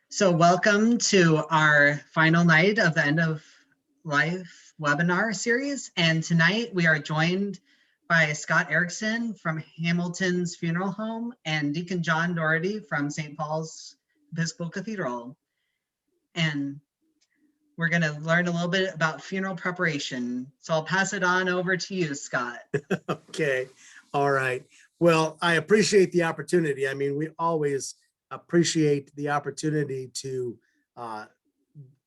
So welcome to our final night of the End of Life webinar series. And tonight we are joined by Scott Eriksen from Hamilton's Funeral Home and Deacon John Doherty from St. Paul's Episcopal Cathedral. And we're going to learn a little bit about funeral preparation. So I'll pass it on over to you, Scott. Okay. All right. Well, I appreciate the opportunity. I mean, we always appreciate the opportunity to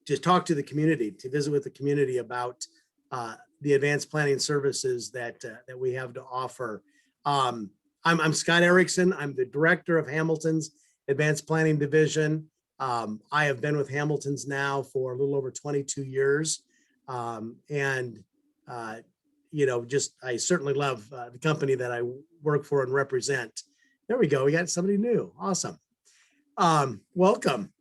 just talk to the community, to visit with the community about the advanced planning services that we have to offer. I'm Scott Eriksen. I'm the director of Hamilton's Advanced Planning Division. I have been with Hamilton's now for a little over 22 years. I certainly love the company that I work for and represent. There we go. We got somebody new. Awesome. Welcome.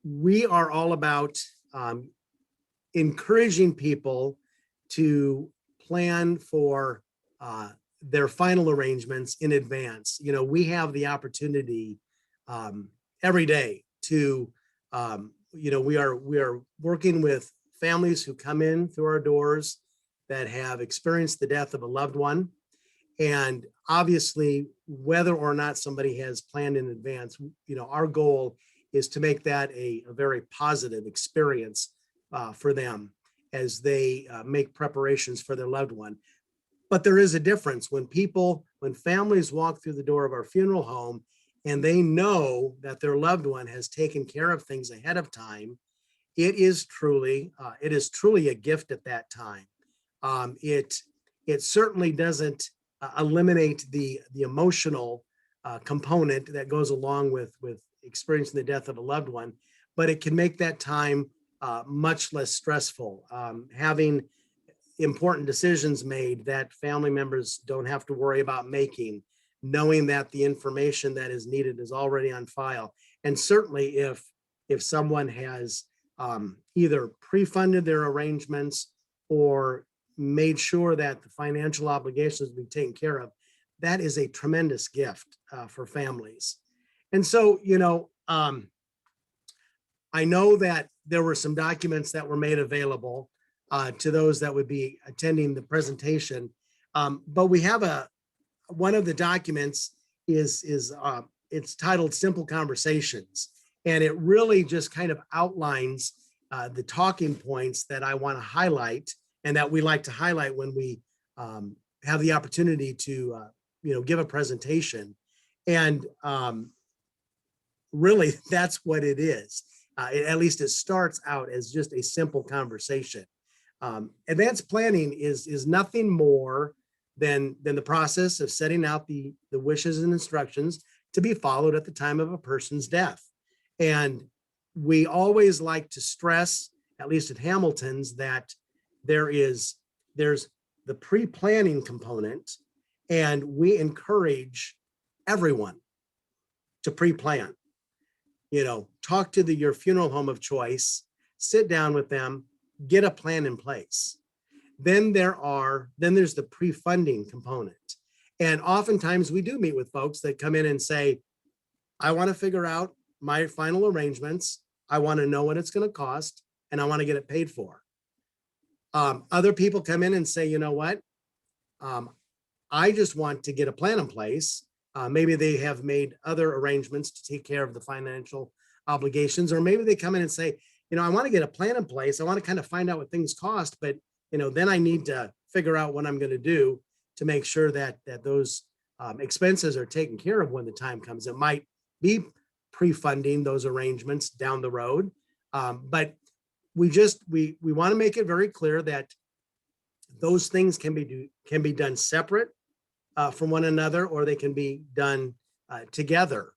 We are all about encouraging people to plan for their final arrangements in advance. You know, we have the opportunity every day to, we are working with families who come in through our doors that have experienced the death of a loved one. And obviously, whether or not somebody has planned in advance, our goal is to make that a very positive experience for them as they make preparations for their loved one. But there is a difference when families walk through the door of our funeral home and they know that their loved one has taken care of things ahead of time. It is truly a gift at that time. It certainly doesn't eliminate the emotional component that goes along with experiencing the death of a loved one, but it can make that time much less stressful. Having important decisions made that family members don't have to worry about making, knowing that the information that is needed is already on file. And certainly if someone has either pre-funded their arrangements or made sure that the financial obligations will be taken care of, that is a tremendous gift for families. And so, I know that there were some documents that were made available to those that would be attending the presentation. But we have one of the documents it's titled Simple Conversations. And it really just kind of outlines the talking points that I want to highlight and that we like to highlight when we have the opportunity to, give a presentation. And really, that's what it is. At least it starts out as just a simple conversation. Advanced planning is nothing more than the process of setting out the wishes and instructions to be followed at the time of a person's death. And we always like to stress, at least at Hamilton's, that there's the pre-planning component, and we encourage everyone to pre-plan. Talk to your funeral home of choice, sit down with them, get a plan in place. Then there's the pre-funding component. And oftentimes we do meet with folks that come in and say, I want to figure out my final arrangements. I want to know what it's going to cost, and I want to get it paid for. Other people come in and say, you know what? I just want to get a plan in place. Maybe they have made other arrangements to take care of the financial obligations, or maybe they come in and say, I want to get a plan in place. I want to kind of find out what things cost, but then I need to figure out what I'm going to do to make sure that those expenses are taken care of when the time comes. It might be pre-funding those arrangements down the road, but we want to make it very clear that those things can be done separate from one another, or they can be done together.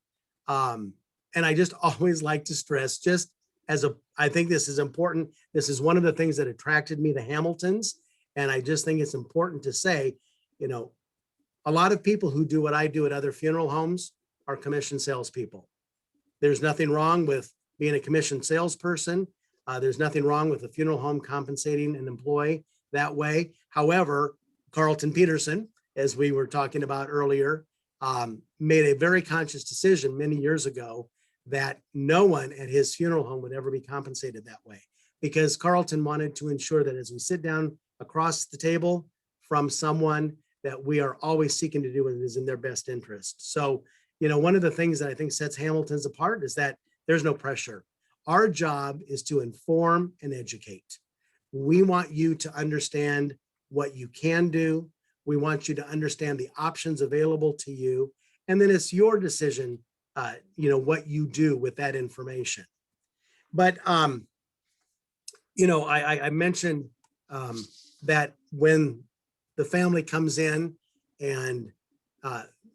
And I just always like to stress, I think this is important. This is one of the things that attracted me to Hamilton's. And I just think it's important to say, a lot of people who do what I do at other funeral homes are commissioned salespeople. There's nothing wrong with being a commissioned salesperson. There's nothing wrong with a funeral home compensating an employee that way. However, Carlton Peterson as we were talking about earlier, made a very conscious decision many years ago that no one at his funeral home would ever be compensated that way, because Carlton wanted to ensure that as we sit down across the table from someone, that we are always seeking to do what is in their best interest. So, one of the things that I think sets Hamilton's apart is that there's no pressure. Our job is to inform and educate. We want you to understand what you can do. We want you to understand the options available to you. And then it's your decision, what you do with that information. But, I mentioned that when the family comes in and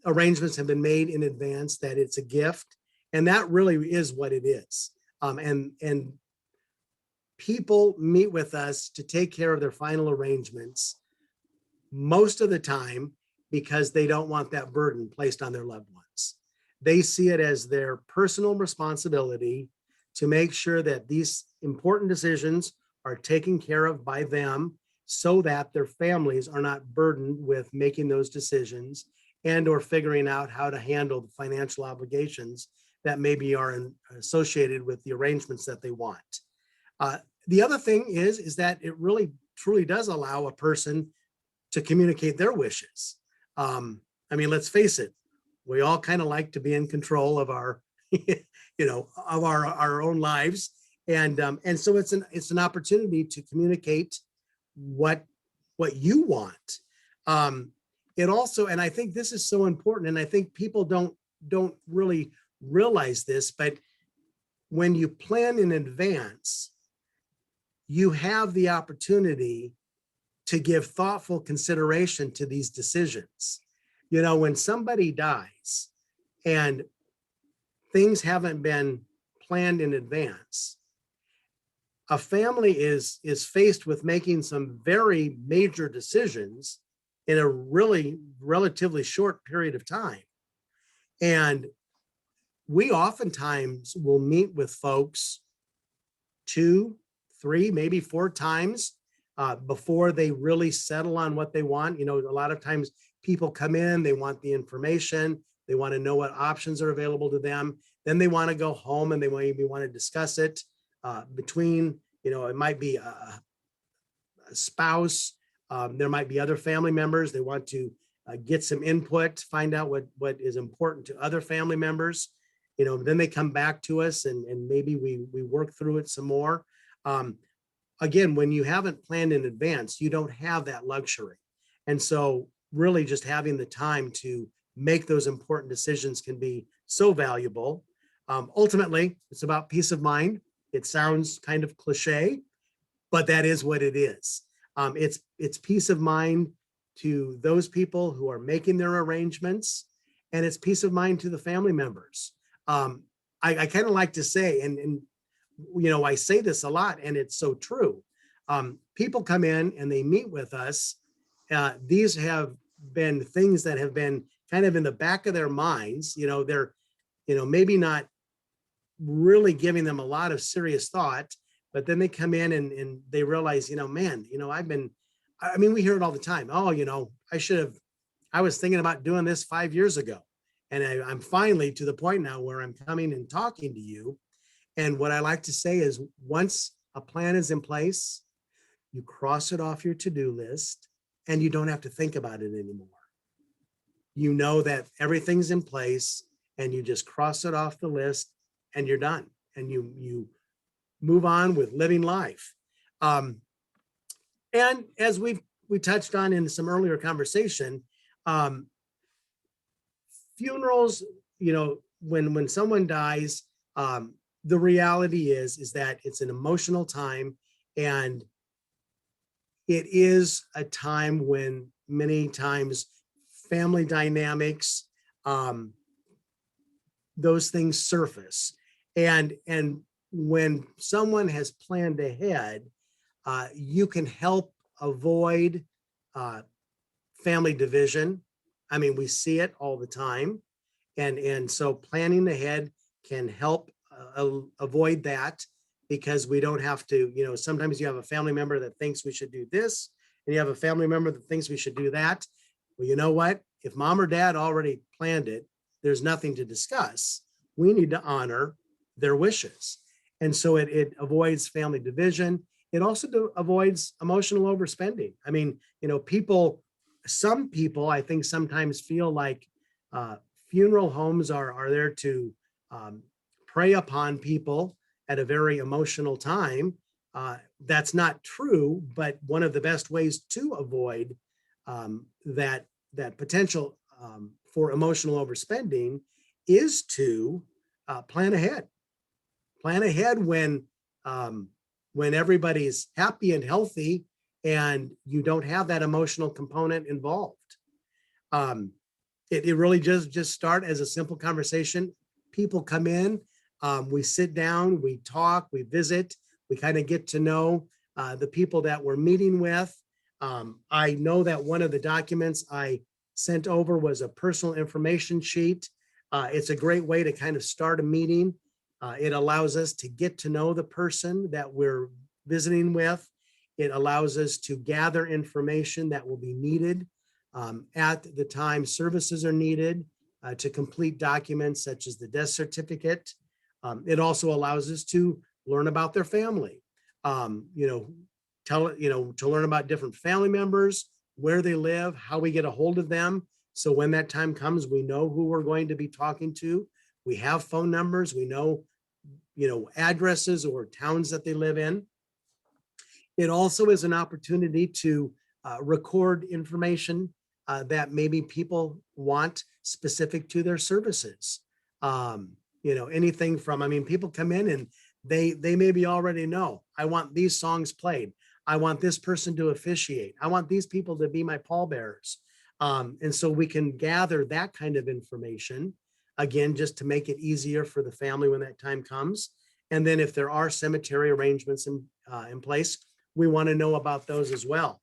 arrangements have been made in advance, that it's a gift. And that really is what it is. And people meet with us to take care of their final arrangements most of the time because they don't want that burden placed on their loved ones. They see it as their personal responsibility to make sure that these important decisions are taken care of by them, so that their families are not burdened with making those decisions and or figuring out how to handle the financial obligations that maybe are associated with the arrangements that they want. The other thing is that it really truly does allow a person to communicate their wishes. Let's face it, we all kind of like to be in control of our, of our own lives. And so it's an opportunity to communicate what you want. It also, and I think this is so important, and I think people don't really realize this, but when you plan in advance, you have the opportunity to give thoughtful consideration to these decisions. When somebody dies and things haven't been planned in advance, a family is faced with making some very major decisions in a really relatively short period of time. And we oftentimes will meet with folks 2, 3, maybe 4 times before they really settle on what they want. A lot of times people come in, they want the information, they want to know what options are available to them. Then they want to go home and they maybe want to discuss it between, it might be a spouse, there might be other family members. They want to get some input, find out what is important to other family members. Then they come back to us and maybe we work through it some more. Again, when you haven't planned in advance, you don't have that luxury. And so really just having the time to make those important decisions can be so valuable. Ultimately, it's about peace of mind. It sounds kind of cliche, but that is what it is. It's peace of mind to those people who are making their arrangements, and it's peace of mind to the family members. I kind of like to say, and I say this a lot, and it's so true. People come in and they meet with us. These have been things that have been kind of in the back of their minds. They're, maybe not really giving them a lot of serious thought, but then they come in and they realize, we hear it all the time. Oh, I was thinking about doing this 5 years ago. And I'm finally to the point now where I'm coming and talking to you. And what I like to say is, once a plan is in place, you cross it off your to-do list and you don't have to think about it anymore. You know that everything's in place and you just cross it off the list and you're done. And you move on with living life. And as we touched on in some earlier conversation, funerals, when someone dies, the reality is that it's an emotional time, and it is a time when many times family dynamics, those things surface. And when someone has planned ahead, you can help avoid family division. We see it all the time. And so planning ahead can help avoid that, because we don't have to, sometimes you have a family member that thinks we should do this, and you have a family member that thinks we should do that. Well, you know what? If mom or dad already planned it, there's nothing to discuss. We need to honor their wishes. And so it avoids family division. It also avoids emotional overspending. I mean, some people, I think, sometimes feel like funeral homes are there to prey upon people at a very emotional time. That's not true, but one of the best ways to avoid that potential for emotional overspending is to plan ahead. Plan ahead when everybody's happy and healthy, and you don't have that emotional component involved. It really just start as a simple conversation. People come in, we sit down, we talk, we visit, we kind of get to know the people that we're meeting with. I know that one of the documents I sent over was a personal information sheet. It's a great way to kind of start a meeting. It allows us to get to know the person that we're visiting with. It allows us to gather information that will be needed at the time services are needed, to complete documents such as the death certificate. It also allows us to learn about their family, to learn about different family members, where they live, how we get a hold of them. So when that time comes, we know who we're going to be talking to. We have phone numbers, we know, addresses or towns that they live in. It also is an opportunity to record information that maybe people want specific to their services. Anything from, people come in and they maybe already know, I want these songs played. I want this person to officiate. I want these people to be my pallbearers. And so we can gather that kind of information, again, just to make it easier for the family when that time comes. And then if there are cemetery arrangements in place, we want to know about those as well.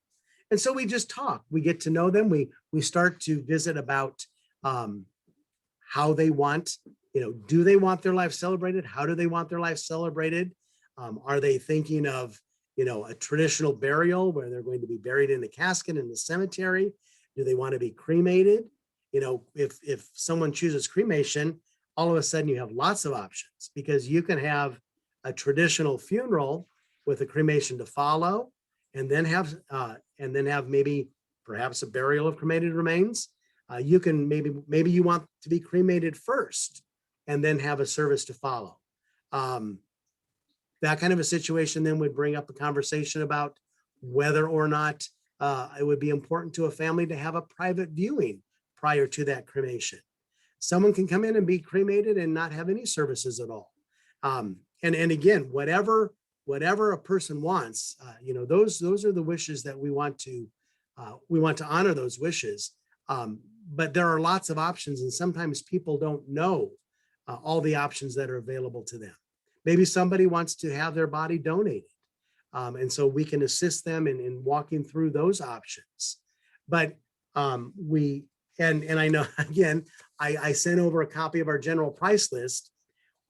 And so we just talk, we get to know them. We start to visit about how they want, do they want their life celebrated? How do they want their life celebrated? Are they thinking of, a traditional burial where they're going to be buried in a casket in the cemetery? Do they want to be cremated? If someone chooses cremation, all of a sudden you have lots of options, because you can have a traditional funeral with a cremation to follow, and then have maybe perhaps a burial of cremated remains. You can maybe you want to be cremated first and then have a service to follow. That kind of a situation then would bring up a conversation about whether or not it would be important to a family to have a private viewing prior to that cremation. Someone can come in and be cremated and not have any services at all. And again, whatever a person wants, those are the wishes that we want to honor those wishes. But there are lots of options, and sometimes people don't know all the options that are available to them. Maybe somebody wants to have their body donated. And so we can assist them in walking through those options. But and I know, again, I sent over a copy of our general price list.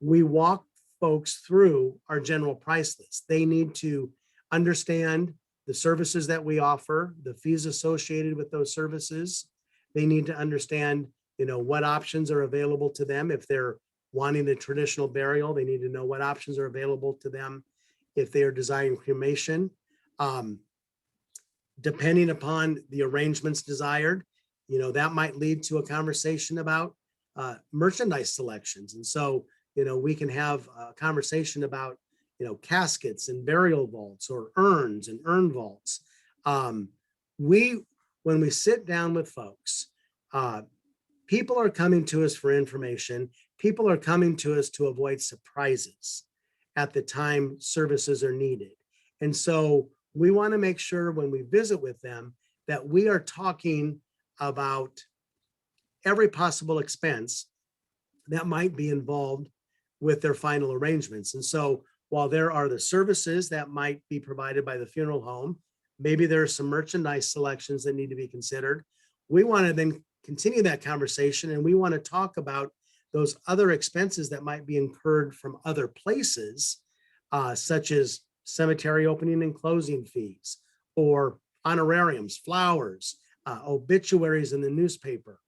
We walk folks through our general price list. They need to understand the services that we offer, the fees associated with those services. They need to understand, what options are available to them. If they're wanting a traditional burial, they need to know what options are available to them if they are desiring cremation. Depending upon the arrangements desired, that might lead to a conversation about merchandise selections. And so, we can have a conversation about, caskets and burial vaults, or urns and urn vaults. When we sit down with folks, people are coming to us for information. People are coming to us to avoid surprises at the time services are needed. And so we want to make sure when we visit with them that we are talking about every possible expense that might be involved with their final arrangements. And so while there are the services that might be provided by the funeral home, maybe there are some merchandise selections that need to be considered. We want to then continue that conversation, and we want to talk about those other expenses that might be incurred from other places, such as cemetery opening and closing fees, or honorariums, flowers, obituaries in the newspaper.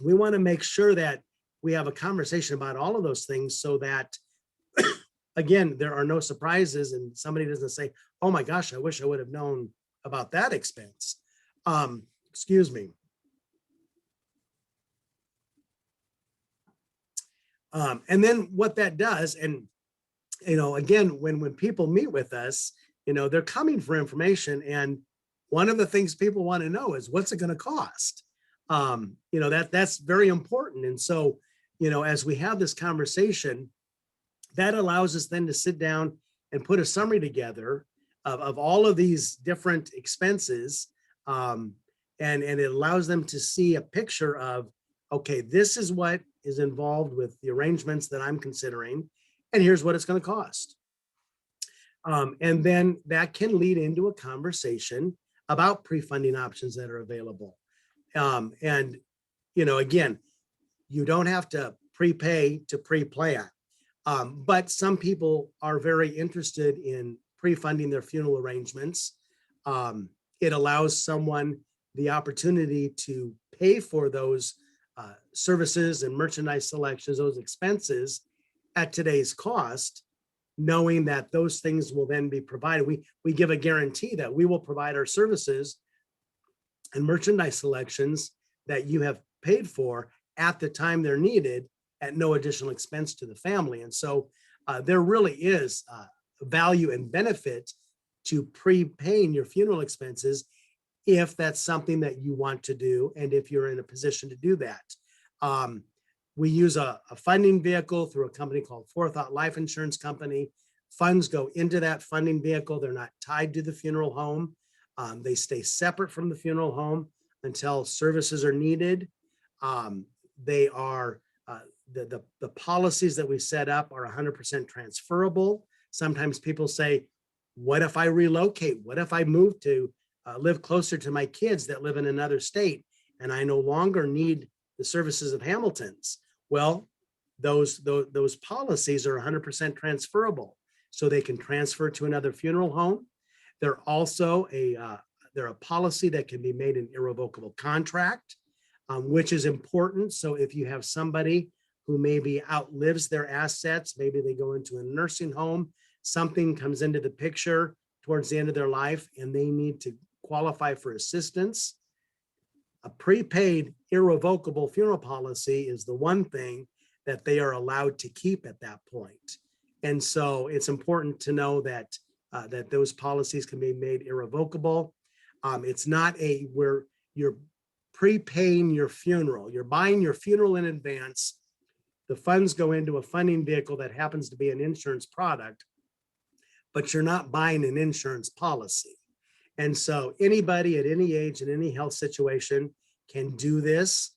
We want to make sure that we have a conversation about all of those things so that, again, there are no surprises and somebody doesn't say, oh my gosh, I wish I would have known about that expense. Excuse me. And then what that does, and again, when people meet with us, they're coming for information, and one of the things people want to know is what's it going to cost. That's very important. And so, as we have this conversation, that allows us then to sit down and put a summary together of all of these different expenses, and it allows them to see a picture of, okay, this is what is involved with the arrangements that I'm considering, and here's what it's going to cost. And then that can lead into a conversation about pre-funding options that are available. And again, you don't have to prepay to pre-plan, but some people are very interested in pre-funding their funeral arrangements. It allows someone the opportunity to pay for those services and merchandise selections, those expenses at today's cost, knowing that those things will then be provided. We give a guarantee that we will provide our services and merchandise selections that you have paid for at the time they're needed at no additional expense to the family. And so there really is value and benefit to prepaying your funeral expenses if that's something that you want to do, and if you're in a position to do that. We use a funding vehicle through a company called Forethought Life Insurance Company. Funds go into that funding vehicle. They're not tied to the funeral home. They stay separate from the funeral home until services are needed. They are the policies that we set up are 100% transferable. Sometimes people say, what if I relocate? What if I move to live closer to my kids that live in another state and I no longer need the services of Hamilton's? Well, those policies are 100% transferable, so they can transfer to another funeral home. They're also they're a policy that can be made an irrevocable contract, which is important. So if you have somebody who maybe outlives their assets, maybe they go into a nursing home, something comes into the picture towards the end of their life and they need to qualify for assistance, a prepaid irrevocable funeral policy is the one thing that they are allowed to keep at that point. And so it's important to know that that those policies can be made irrevocable. It's not where you're prepaying your funeral. You're buying your funeral in advance. The funds go into a funding vehicle that happens to be an insurance product, but you're not buying an insurance policy. And so anybody at any age and any health situation can do this.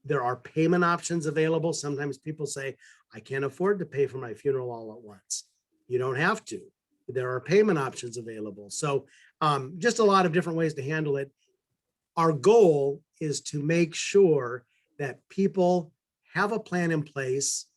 There are payment options available. Sometimes people say, I can't afford to pay for my funeral all at once. You don't have to. There are payment options available. So just a lot of different ways to handle it. Our goal is to make sure that people have a plan in place,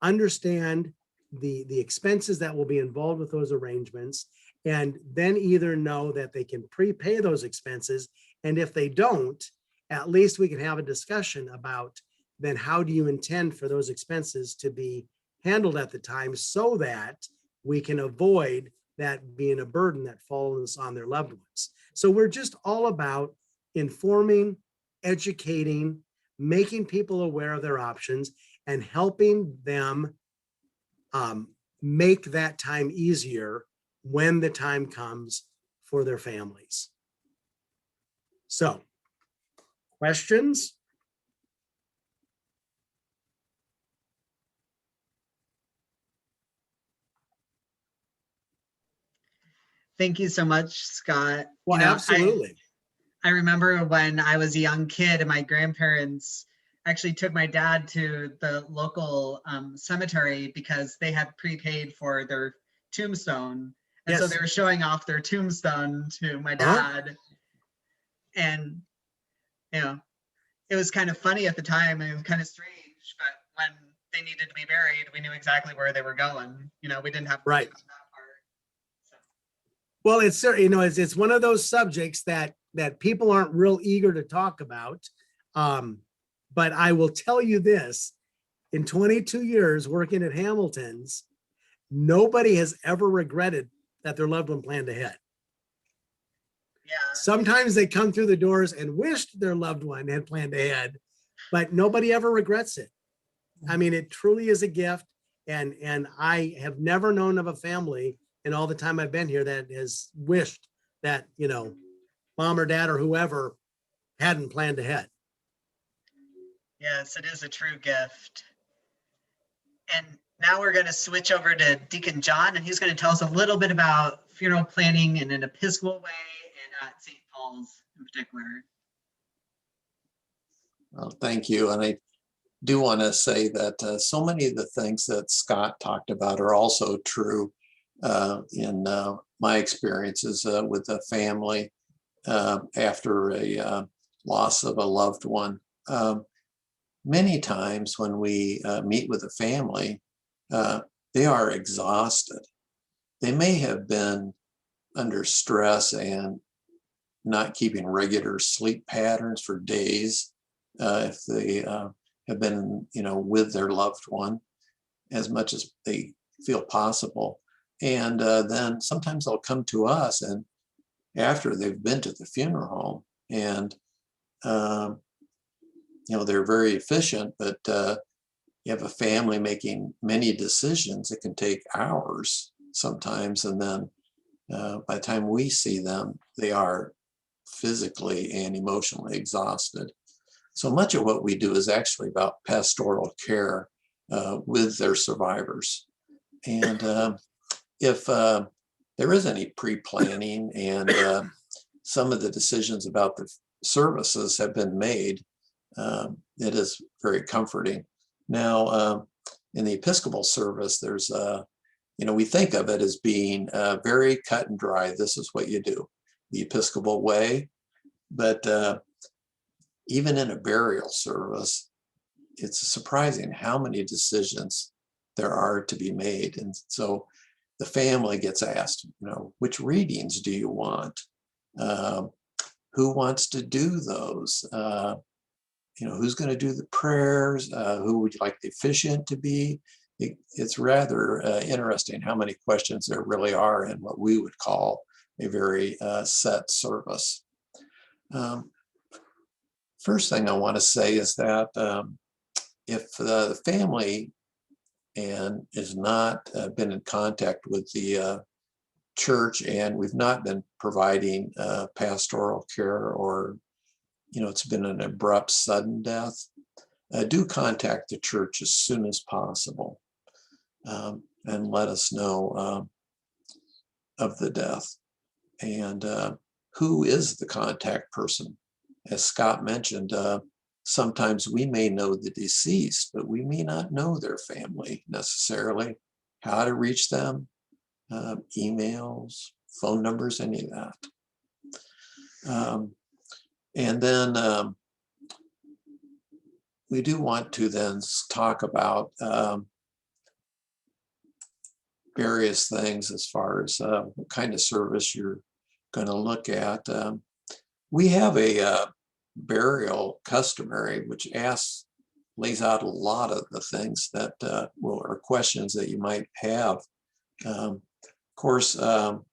understand the expenses that will be involved with those arrangements, and then either know that they can prepay those expenses. And if they don't, at least we can have a discussion about then how do you intend for those expenses to be handled at the time so that we can avoid that being a burden that falls on their loved ones. So we're just all about informing, educating, making people aware of their options, and helping them make that time easier when the time comes for their families. So, questions? Thank you so much, Scott. Well, absolutely. I remember when I was a young kid and my grandparents actually took my dad to the local cemetery because they had prepaid for their tombstone. And so they were showing off their tombstone to my dad. And, it was kind of funny at the time. And it was kind of strange, but when they needed to be buried, we knew exactly where they were going. We didn't have to right. that part. So. Well, it's one of those subjects that that people aren't real eager to talk about. But I will tell you this, in 22 years working at Hamilton's, nobody has ever regretted that their loved one planned ahead. Yeah. Sometimes they come through the doors and wished their loved one had planned ahead, but nobody ever regrets it. I mean, it truly is a gift. And I have never known of a family in all the time I've been here that has wished that, mom or dad or whoever hadn't planned ahead. Yes, it is a true gift. And now we're going to switch over to Deacon John, and he's going to tell us a little bit about funeral planning in an Episcopal way and at St. Paul's in particular. Well, thank you. And I do want to say that so many of the things that Scott talked about are also true in my experiences with a family after a loss of a loved one. Many times when we meet with a family, they are exhausted. They may have been under stress and not keeping regular sleep patterns for days if they have been, with their loved one as much as they feel possible. And then sometimes they'll come to us and after they've been to the funeral home and, they're very efficient, but you have a family making many decisions. It can take hours sometimes. And then by the time we see them, they are physically and emotionally exhausted. So much of what we do is actually about pastoral care with their survivors. And if there is any pre-planning and some of the decisions about the services have been made, it is very comforting. Now, in the Episcopal service, there's, we think of it as being very cut and dry. This is what you do, the Episcopal way. But even in a burial service, it's surprising how many decisions there are to be made. And so the family gets asked, which readings do you want? Who wants to do those? Who's going to do the prayers? Who would you like the officiant to be? It's rather interesting how many questions there really are in what we would call a very set service. First thing I want to say is that if the family and is not been in contact with the church and we've not been providing pastoral care or it's been an abrupt sudden death, do contact the church as soon as possible and let us know of the death and who is the contact person. As Scott mentioned, sometimes we may know the deceased, but we may not know their family necessarily, how to reach them, emails, phone numbers, any of that. And then we do want to then talk about various things as far as what kind of service you're going to look at. We have a burial customary, which lays out a lot of the things that are questions that you might have. Of course, the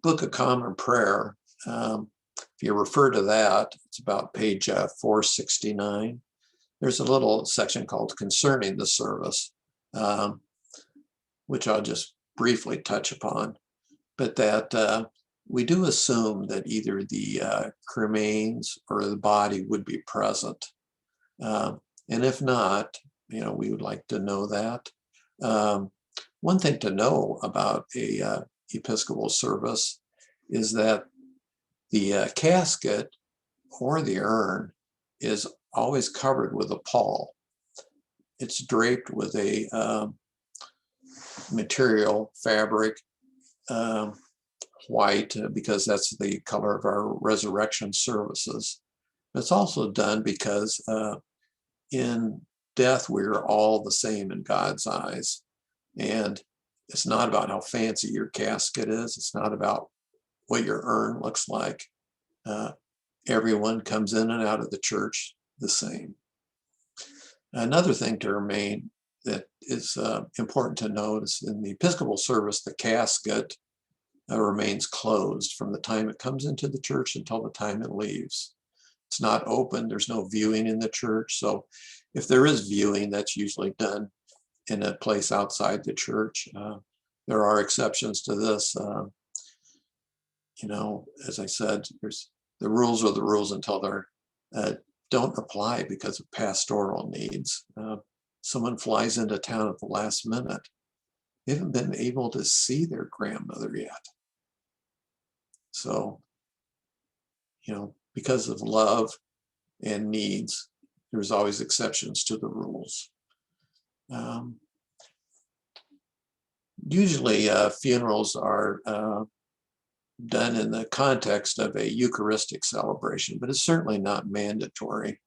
Book of Common Prayer, if you refer to that, it's about page 469. There's a little section called Concerning the Service, which I'll just briefly touch upon, but that we do assume that either the cremains or the body would be present. And if not, we would like to know that. One thing to know about a Episcopal service is that the casket or the urn is always covered with a pall. It's draped with a material, fabric, white, because that's the color of our resurrection services. It's also done because in death, we're all the same in God's eyes. And It's not about how fancy your casket is. It's not about what your urn looks like. Everyone comes in and out of the church the same. Another thing to remain that is important to note is in the Episcopal service, the casket remains closed from the time it comes into the church until the time it leaves. It's not open. There's no viewing in the church. So if there is viewing, that's usually done in a place outside the church. There are exceptions to this. As I said, the rules are the rules until they're don't apply because of pastoral needs. Someone flies into town at the last minute. They haven't been able to see their grandmother yet. So, because of love and needs, there's always exceptions to the rules. Usually funerals are done in the context of a Eucharistic celebration, but it's certainly not mandatory.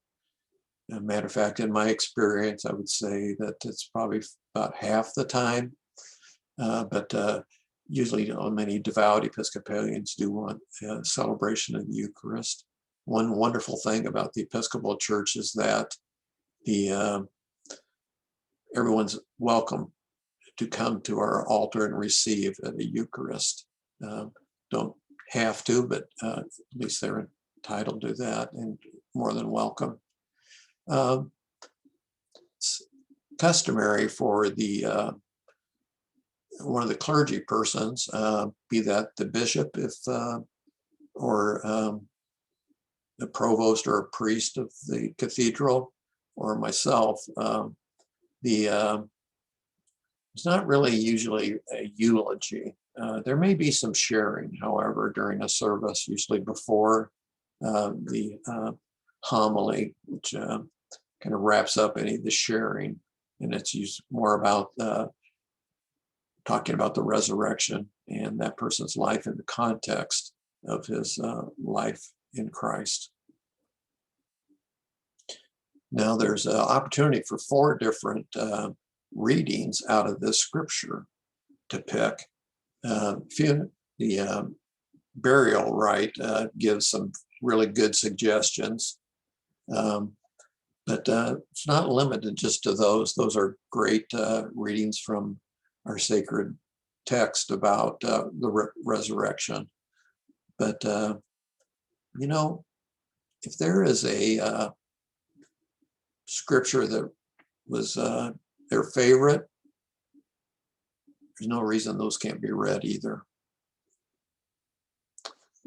As a matter of fact, in my experience, I would say that it's probably about half the time. But usually, many devout Episcopalians do want a celebration of the Eucharist. One wonderful thing about the Episcopal Church is that everyone's welcome to come to our altar and receive the Eucharist. Don't have to, but at least they're entitled to that and more than welcome. It's customary for the one of the clergy persons, be that the bishop, or the provost or a priest of the cathedral, or myself. It's not really usually a eulogy. There may be some sharing, however, during a service, usually before the homily, which kind of wraps up any of the sharing, and it's used more about talking about the resurrection and that person's life in the context of his life in Christ. Now there's an opportunity for 4 different readings out of this scripture to pick. The burial rite gives some really good suggestions, but it's not limited just to those. Those are great readings from our sacred text about the resurrection. But, if there is a scripture that was their favorite, there's no reason those can't be read either.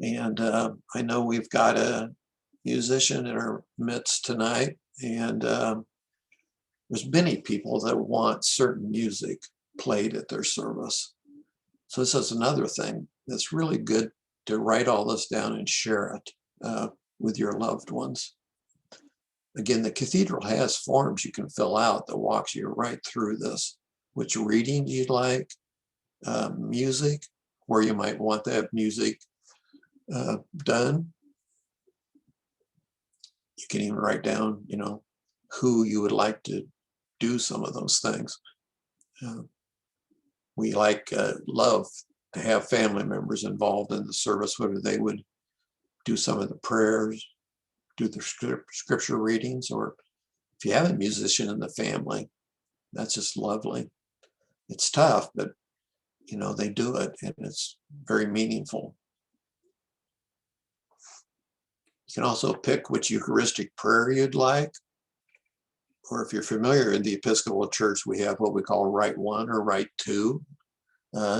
And I know we've got a musician in our midst tonight, and there's many people that want certain music played at their service. So this is another thing that's really good to write all this down and share it with your loved ones. Again, the cathedral has forms you can fill out that walks you right through this. Which reading you'd like, music, where you might want that music done. You can even write down, who you would like to do some of those things. We love to have family members involved in the service, whether they would do some of the prayers, do the scripture readings, or if you have a musician in the family, that's just lovely. It's tough, but they do it, and it's very meaningful. You can also pick which Eucharistic prayer you'd like, or if you're familiar in the Episcopal Church, we have what we call Rite 1 or Rite 2,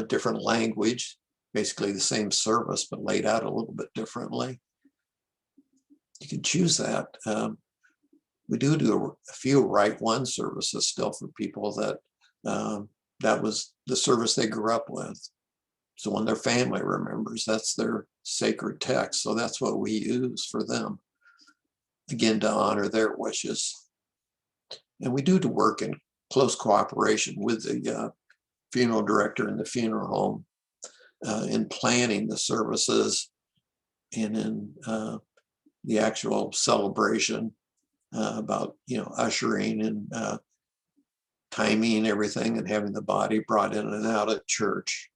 different language, basically the same service, but laid out a little bit differently. You can choose that. We do a few Rite 1 services still for people that that was the service they grew up with. So when their family remembers, that's their sacred text. So that's what we use for them, again, to honor their wishes. And we do to work in close cooperation with the funeral director in the funeral home in planning the services and in the actual celebration about, ushering and timing everything and having the body brought in and out of church.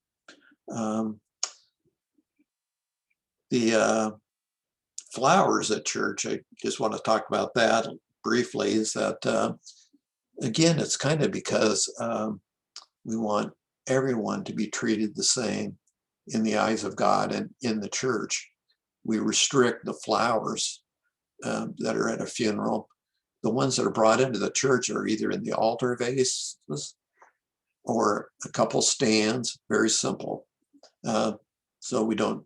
The flowers at church, I just want to talk about that briefly, is that, again, it's kind of because we want everyone to be treated the same in the eyes of God and in the church. We restrict the flowers that are at a funeral. The ones that are brought into the church are either in the altar vases or a couple stands, very simple. So we don't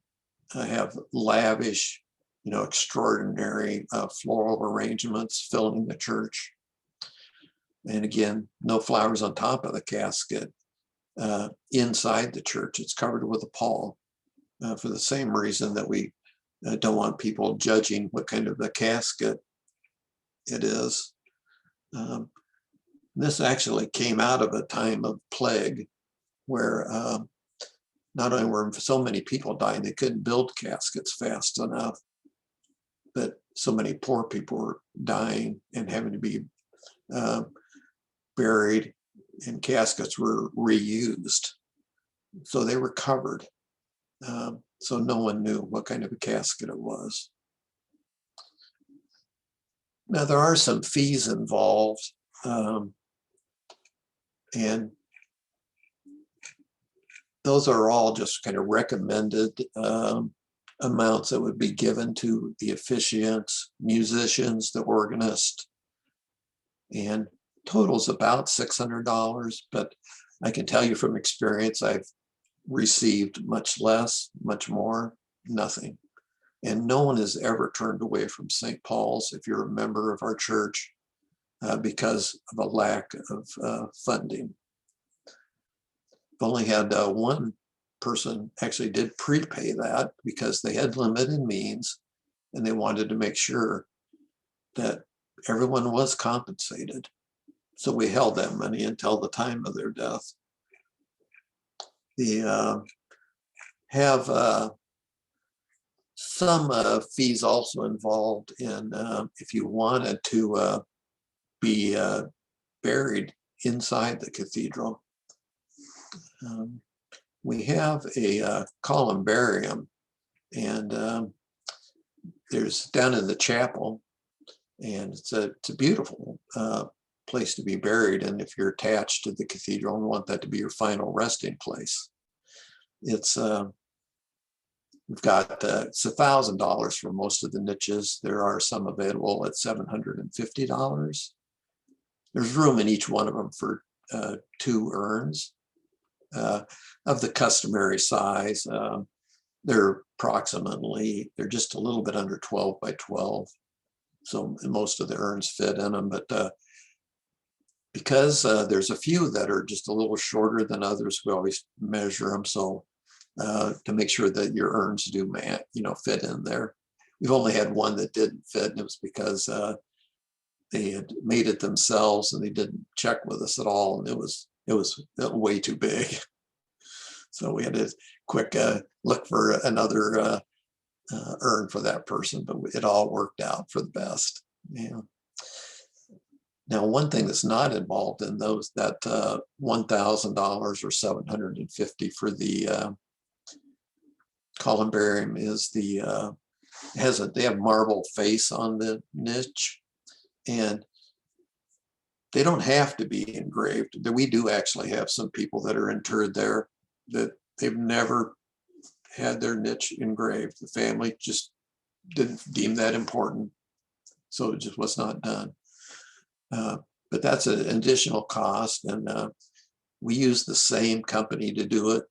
have lavish, extraordinary floral arrangements filling the church. And again, no flowers on top of the casket. Inside the church, it's covered with a pall for the same reason that we don't want people judging what kind of a casket it is. This actually came out of a time of plague where not only were so many people dying, they couldn't build caskets fast enough, but so many poor people were dying and having to be buried, and caskets were reused. So they were covered. So no one knew what kind of a casket it was. Now, there are some fees involved, and those are all just kind of recommended amounts that would be given to the officiants, musicians, the organist, and totals about $600. But I can tell you from experience, I've received much less, much more, nothing. And no one has ever turned away from St. Paul's, if you're a member of our church, because of a lack of funding. I've only had one person actually did prepay that because they had limited means and they wanted to make sure that everyone was compensated. So we held that money until the time of their death. The have some fees also involved in if you wanted to be buried inside the cathedral. We have a columbarium, and there's down in the chapel, and it's a beautiful place to be buried. And if you're attached to the cathedral and want that to be your final resting place, it's we've got it's $1,000 for most of the niches. There are some available at $750. There's room in each one of them for 2 urns of the customary size. They're just a little bit under 12 by 12. So most of the urns fit in them, but because there's a few that are just a little shorter than others, we always measure them. So to make sure that your urns do fit in there. We've only had one that didn't fit, and it was because they had made it themselves and they didn't check with us at all, and it was way too big. So we had to quick look for another urn for that person, but it all worked out for the best. Yeah. Now, one thing that's not involved in those, that $1,000 or $750 for the columbarium, is they have marble face on the niche, and they don't have to be engraved. We do actually have some people that are interred there that they've never had their niche engraved. The family just didn't deem that important, so it just was not done. But that's an additional cost, and we use the same company to do it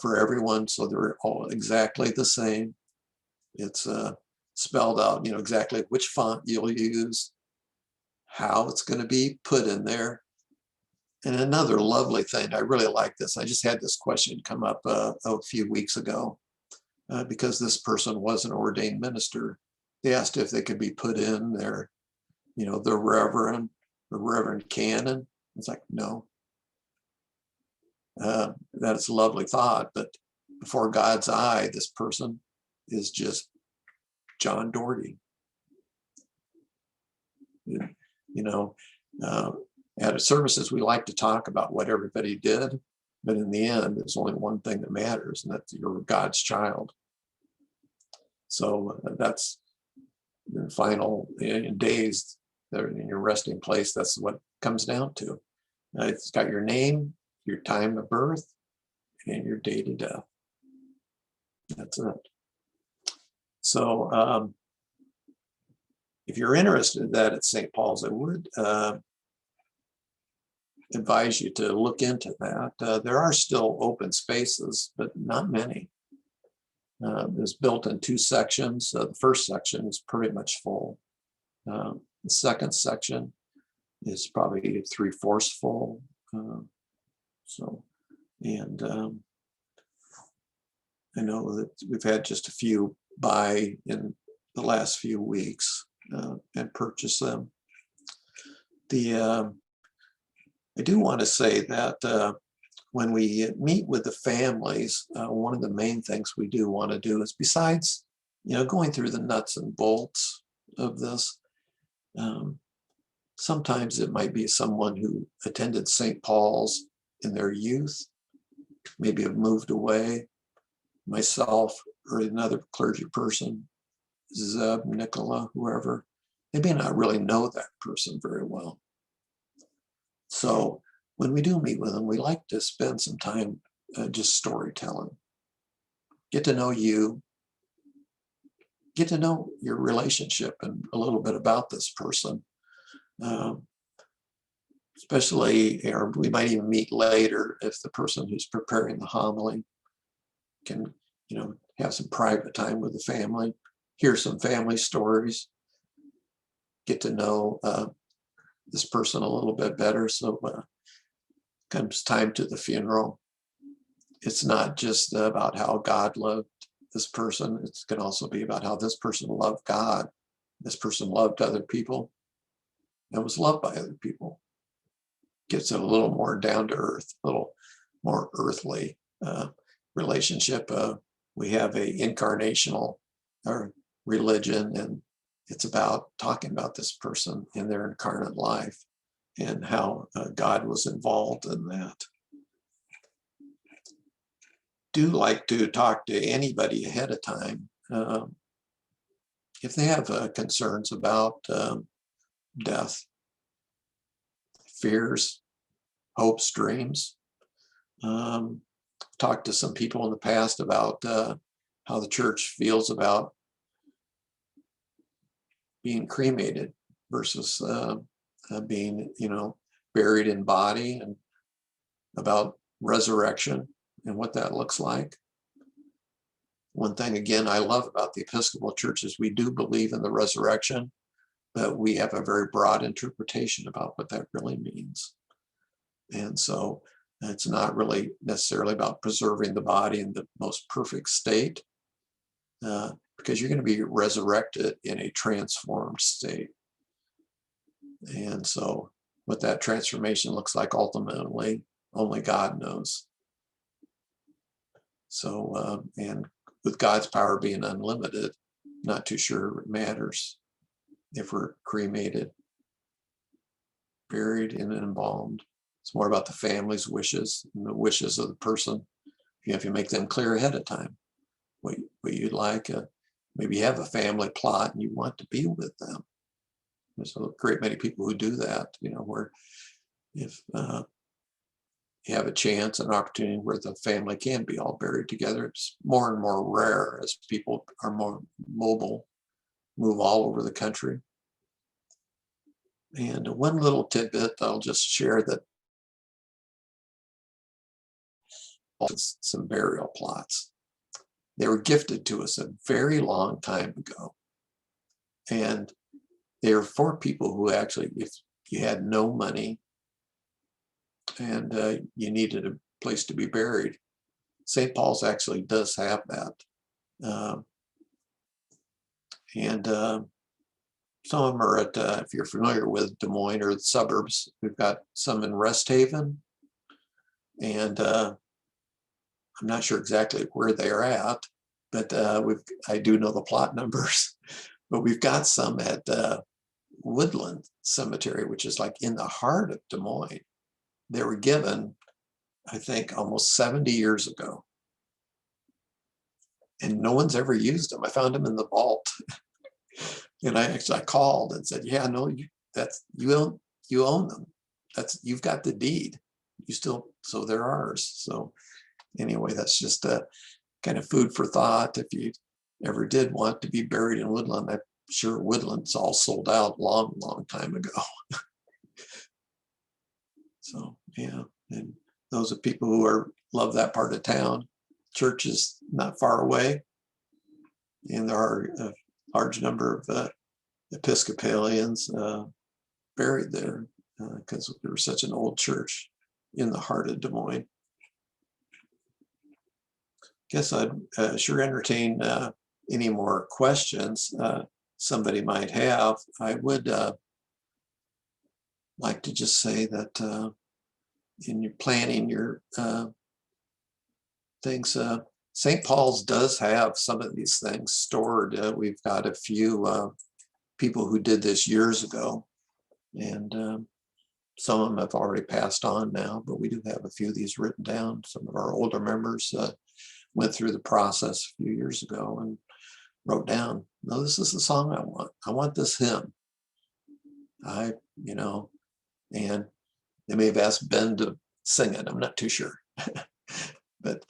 for everyone, so they're all exactly the same. It's spelled out, exactly which font you'll use, how it's going to be put in there. And another lovely thing, I really like this. I just had this question come up a few weeks ago because this person was an ordained minister. They asked if they could be put in there, the Reverend Canon. It's like, no. That's a lovely thought, but before God's eye, this person is just John Doherty. At services, we like to talk about what everybody did, but in the end, there's only one thing that matters, and that's you're God's child. So that's the final days there in your resting place. That's what it comes down to. It's got your name, your time of birth, and your date of death. That's it. So if you're interested in that at St. Paul's, I would advise you to look into that. There are still open spaces, but not many. It's built in 2 sections. The first section is pretty much full. The second section is probably 3/4 full. I know that we've had just a few buy in the last few weeks and purchase them. I do want to say that when we meet with the families, one of the main things we do want to do is, besides, going through the nuts and bolts of this, sometimes it might be someone who attended St. Paul's in their youth, maybe have moved away, myself or another clergy person, Zeb, Nicola, whoever. They may not really know that person very well. So when we do meet with them, we like to spend some time just storytelling. Get to know you, get to know your relationship and a little bit about this person. Especially, or we might even meet later if the person who's preparing the homily can, have some private time with the family, hear some family stories, get to know this person a little bit better. So comes time to the funeral, it's not just about how God loved this person. It can also be about how this person loved God. This person loved other people and was loved by other people. Gets it a little more down to earth, a little more earthly relationship. We have a incarnational religion, and it's about talking about this person in their incarnate life and how God was involved in that. Do like to talk to anybody ahead of time if they have concerns about death, fears, hopes, dreams. Talked to some people in the past about how the church feels about being cremated versus being, buried in body, and about resurrection and what that looks like. One thing, again, I love about the Episcopal Church is we do believe in the resurrection, but we have a very broad interpretation about what that really means. And so it's not really necessarily about preserving the body in the most perfect state, because you're going to be resurrected in a transformed state. And so what that transformation looks like ultimately, only God knows. So, and with God's power being unlimited, not too sure it matters if we're cremated, buried, and embalmed. It's more about the family's wishes and the wishes of the person. If you make them clear ahead of time, what you'd like, maybe you have a family plot and you want to be with them. There's a great many people who do that, where if you have a chance, an opportunity where the family can be all buried together, it's more and more rare as people are more mobile, move all over the country. And one little tidbit I'll just share, that some burial plots. They were gifted to us a very long time ago. And they were for people who actually, if you had no money and you needed a place to be buried, St. Paul's actually does have that. And some of them are at, if you're familiar with Des Moines or the suburbs, we've got some in Rest Haven. And I'm not sure exactly where they're at, but I do know the plot numbers. But we've got some at Woodland Cemetery, which is like in the heart of Des Moines. They were given, I think, almost 70 years ago. And no one's ever used them. I found them in the vault. And I called and said, yeah, no, you own them. You've got the deed. So they're ours. So anyway, that's just a kind of food for thought. If you ever did want to be buried in Woodland, I'm sure Woodland's all sold out long time ago. So yeah, and those are people who love that part of town. Church is not far away, and there are a large number of Episcopalians buried there because we were such an old church in the heart of Des Moines. Guess I'd sure entertain any more questions somebody might have. I would like to just say that in your planning your things, St. Paul's does have some of these things stored. We've got a few people who did this years ago, and some of them have already passed on now, but we do have a few of these written down. Some of our older members went through the process a few years ago and wrote down, no, this is the song I want. I want this hymn. And they may have asked Ben to sing it. I'm not too sure. But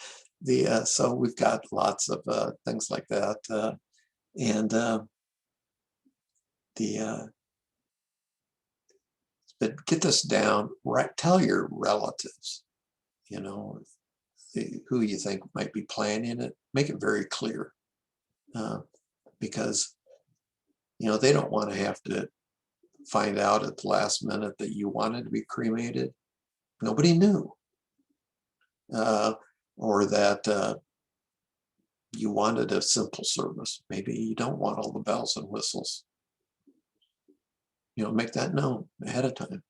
so we've got lots of things like that. But get this down, right? Tell your relatives, who you think might be planning it. Make it very clear, because they don't want to have to find out at the last minute that you wanted to be cremated. Nobody knew, or that you wanted a simple service. Maybe you don't want all the bells and whistles. Make that known ahead of time.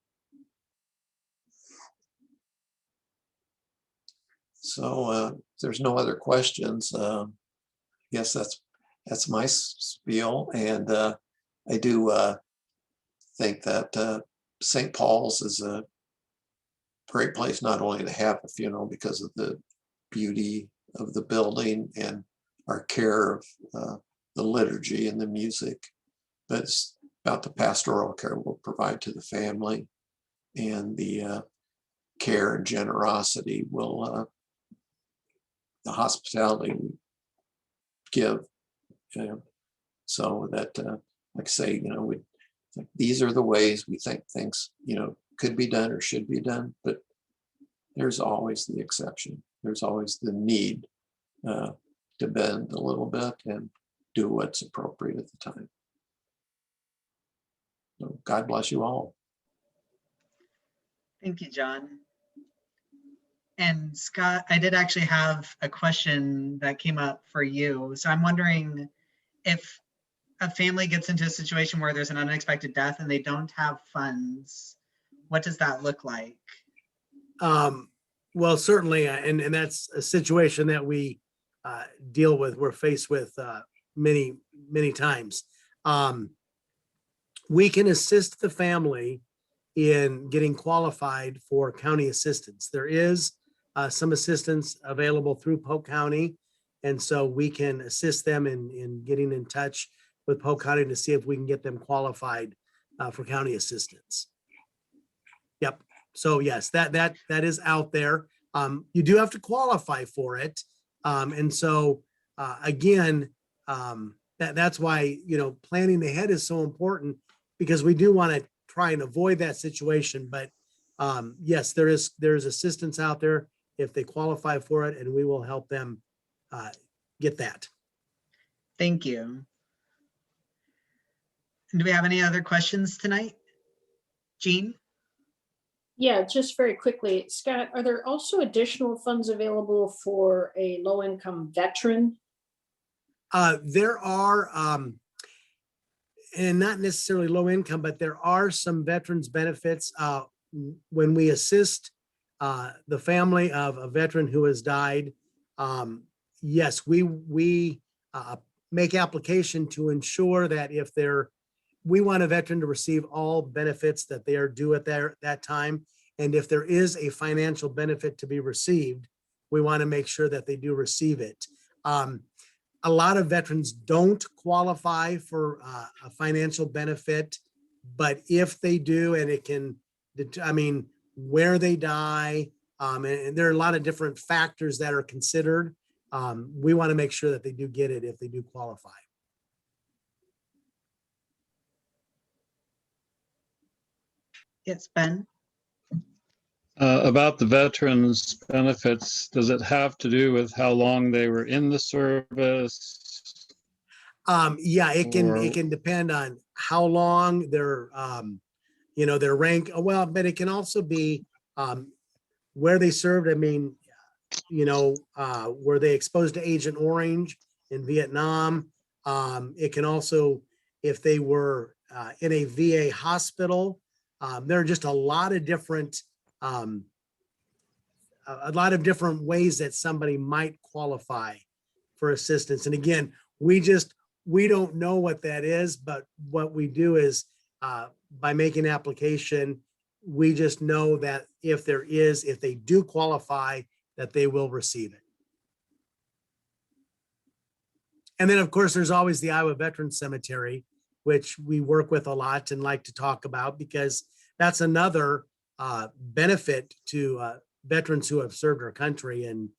So if there's no other questions, I guess that's my spiel. And I do think that St. Paul's is a great place not only to have a funeral because of the beauty of the building and our care of the liturgy and the music, but it's about the pastoral care we'll provide to the family and the care and generosity will the hospitality we give, so that like I say, these are the ways we think things could be done or should be done, but there's always the exception. There's always the need to bend a little bit and do what's appropriate at the time. So God bless you all. Thank you, John. And Scott, I did actually have a question that came up for you. So I'm wondering if a family gets into a situation where there's an unexpected death and they don't have funds, what does that look like? Well, certainly, and that's a situation that we deal with, we're faced with many times. We can assist the family in getting qualified for county assistance. There is some assistance available through Polk County, and so we can assist them in getting in touch with Polk County to see if we can get them qualified for county assistance. Yep. So yes, that is out there. You do have to qualify for it, and so again, that's why planning ahead is so important, because we do want to try and avoid that situation. But yes, there's assistance out there if they qualify for it, and we will help them get that. Thank you. And do we have any other questions tonight? Jean? Yeah, just very quickly, Scott, are there also additional funds available for a low-income veteran? There are, and not necessarily low income, but there are some veterans benefits when we assist the family of a veteran who has died. Yes, we make application to ensure that if there we want a veteran to receive all benefits that they are due at that time. And if there is a financial benefit to be received, we want to make sure that they do receive it. A lot of veterans don't qualify for a financial benefit, but if they do, and it can, where they die, and there are a lot of different factors that are considered. We want to make sure that they do get it if they do qualify. Yes, Ben. About the veterans benefits, does it have to do with how long they were in the service? Yeah, it can depend on how long their their rank. Well, but it can also be where they served. Were they exposed to Agent Orange in Vietnam? It can also, if they were in a VA hospital. There are just a lot of different ways that somebody might qualify for assistance. And again, we don't know what that is, but what we do is by making application, we just know that if they do qualify, that they will receive it. And then of course, there's always the Iowa Veterans Cemetery, which we work with a lot and like to talk about, because that's another benefit to veterans who have served our country, and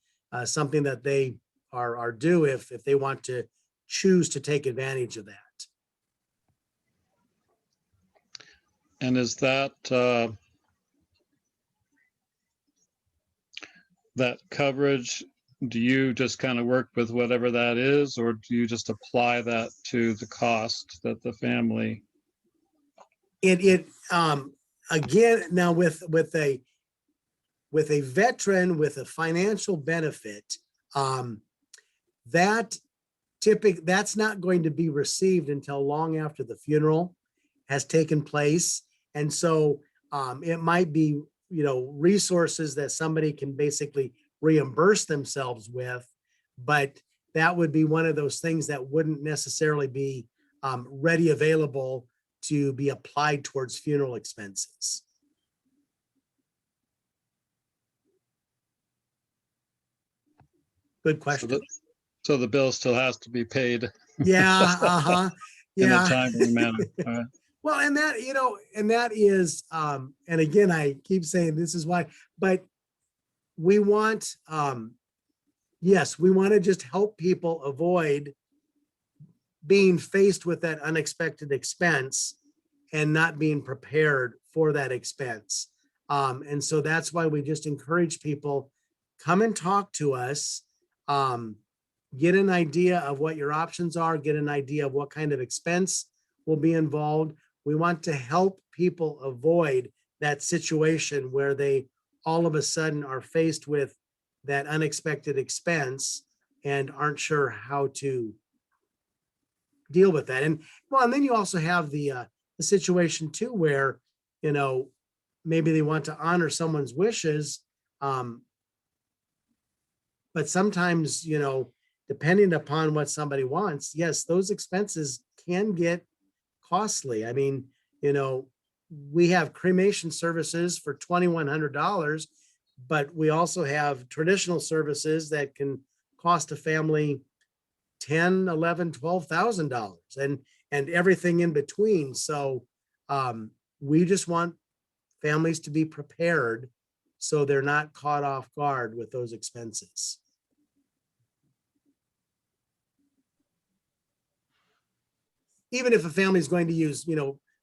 something that they are due if they want to choose to take advantage of that. And is that that coverage, do you just kind of work with whatever that is, or do you just apply that to the cost that the family? Again, now with a veteran with a financial benefit, that's not going to be received until long after the funeral has taken place. And so it might be, resources that somebody can basically reimburse themselves with, but that would be one of those things that wouldn't necessarily be ready available to be applied towards funeral expenses. Good question. So the bill still has to be paid. Yeah, In yeah. a timely manner. Well, and that is, and again, I keep saying this is why, but we want, yes, we want to just help people avoid being faced with that unexpected expense and not being prepared for that expense. And so that's why we just encourage people, come and talk to us, get an idea of what your options are, get an idea of what kind of expense will be involved. We want to help people avoid that situation where they all of a sudden are faced with that unexpected expense and aren't sure how to deal with that. And then you also have the situation too, where, maybe they want to honor someone's wishes. But sometimes, depending upon what somebody wants, yes, those expenses can get costly. We have cremation services for $2,100, but we also have traditional services that can cost a family $10,000, $11,000, $12,000 and everything in between. So we just want families to be prepared so they're not caught off guard with those expenses. Even if a family is going to use,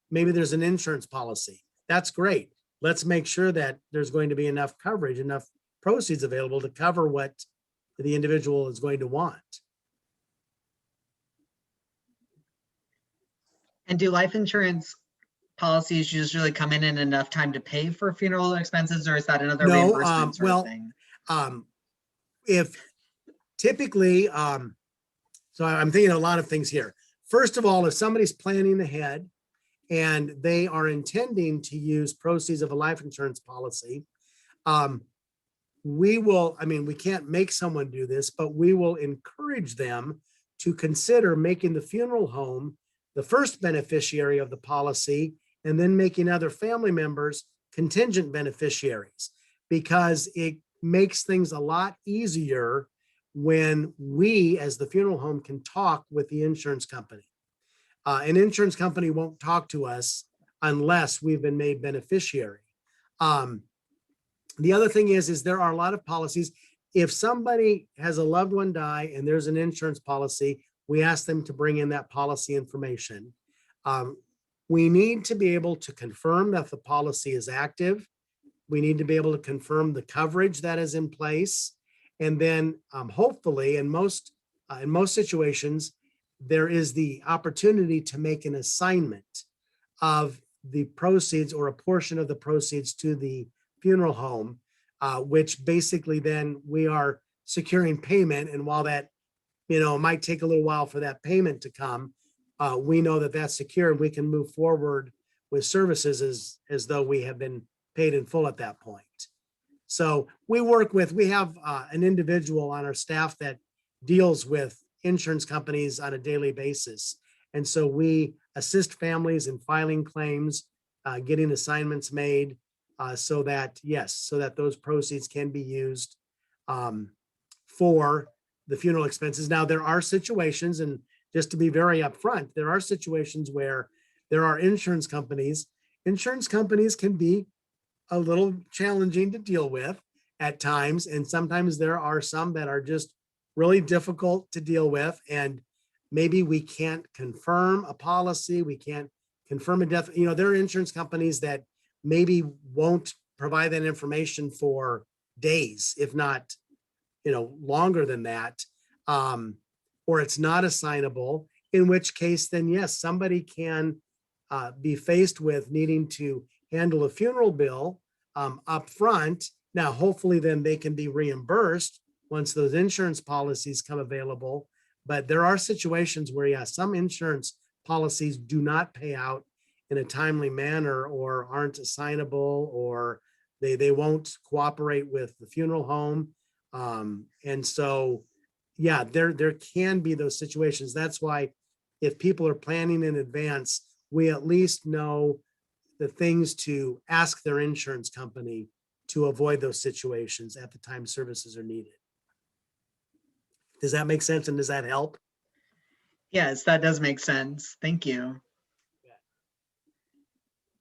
maybe there's an insurance policy, that's great. Let's make sure that there's going to be enough coverage, enough proceeds available to cover what the individual is going to want. And do life insurance policies usually come in enough time to pay for funeral expenses, or is that another reimbursement sort of thing? If typically, so I'm thinking a lot of things here. First of all, if somebody's planning ahead and they are intending to use proceeds of a life insurance policy, we can't make someone do this, but we will encourage them to consider making the funeral home the first beneficiary of the policy and then making other family members contingent beneficiaries, because it makes things a lot easier when we, as the funeral home, can talk with the insurance company. An insurance company won't talk to us unless we've been made beneficiary. The other thing is there are a lot of policies. If somebody has a loved one die and there's an insurance policy, we ask them to bring in that policy information. We need to be able to confirm that the policy is active. We need to be able to confirm the coverage that is in place. And then hopefully in most situations, there is the opportunity to make an assignment of the proceeds or a portion of the proceeds to the funeral home, which basically then we are securing payment. And while that, might take a little while for that payment to come, we know that that's secure and we can move forward with services as though we have been paid in full at that point. So we have an individual on our staff that deals with insurance companies on a daily basis. And so we assist families in filing claims, getting assignments made so that those proceeds can be used for the funeral expenses. Now, there are situations, and just to be very upfront, there are situations where there are insurance companies. Insurance companies can be a little challenging to deal with at times. And sometimes there are some that are just really difficult to deal with. And maybe we can't confirm a policy. We can't confirm a death. There are insurance companies that maybe won't provide that information for days, if not, longer than that. Or it's not assignable, in which case then yes, somebody can be faced with needing to handle a funeral bill up front. Now, hopefully then they can be reimbursed once those insurance policies come available. But there are situations where, some insurance policies do not pay out in a timely manner or aren't assignable, or they won't cooperate with the funeral home. And so, there can be those situations. That's why if people are planning in advance, we at least know the things to ask their insurance company to avoid those situations at the time services are needed. Does that make sense? And does that help? Yes, that does make sense. Thank you.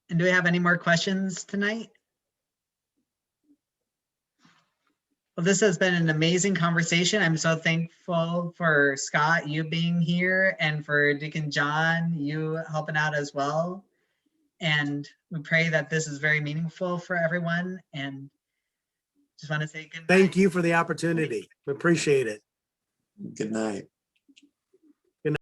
And do we have any more questions tonight? Well, this has been an amazing conversation. I'm so thankful for Scott, you being here, and for Deacon John, you helping out as well. And we pray that this is very meaningful for everyone. And just want to say good night. Thank you for the opportunity. We appreciate it. Good night.